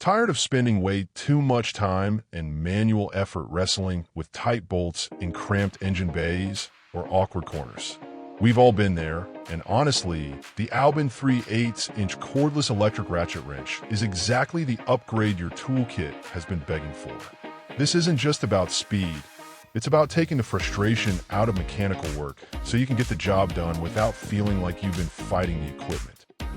Tired of spending way too much time and manual effort wrestling with tight bolts in cramped engine bays or awkward corners? We've all been there, and honestly, the AOBEN 3/8-inch cordless electric ratchet wrench is exactly the upgrade your toolkit has been begging for. This isn't just about speed, it's about taking the frustration out of mechanical work so you can get the job done without feeling like you've been fighting the equipment.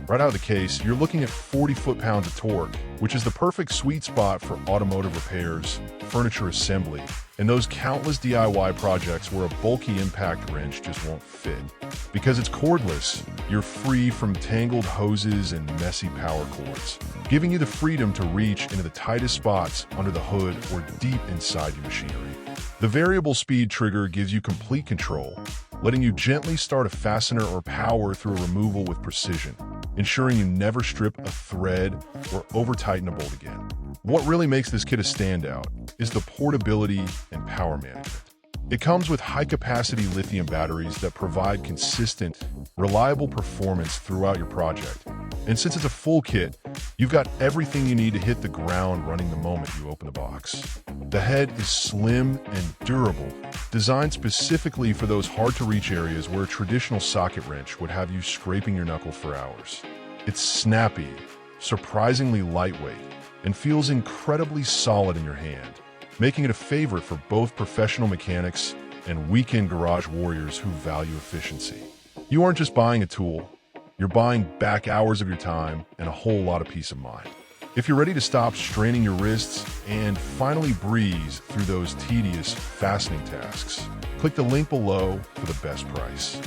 Right out of the case, you're looking at 40 foot-pounds of torque, which is the perfect sweet spot for automotive repairs, furniture assembly, and those countless DIY projects where a bulky impact wrench just won't fit. Because it's cordless, you're free from tangled hoses and messy power cords, giving you the freedom to reach into the tightest spots under the hood or deep inside your machinery. The variable speed trigger gives you complete control, letting you gently start a fastener or power through a removal with precision, ensuring you never strip a thread or over-tighten a bolt again. What really makes this kit a standout is the portability and power management. It comes with high-capacity lithium batteries that provide consistent, reliable performance throughout your project. And since it's a full kit, you've got everything you need to hit the ground running the moment you open the box. The head is slim and durable, designed specifically for those hard-to-reach areas where a traditional socket wrench would have you scraping your knuckle for hours. It's snappy, surprisingly lightweight, and feels incredibly solid in your hand, making it a favorite for both professional mechanics and weekend garage warriors who value efficiency. You aren't just buying a tool, you're buying back hours of your time and a whole lot of peace of mind. If you're ready to stop straining your wrists and finally breeze through those tedious fastening tasks, click the link below for the best price.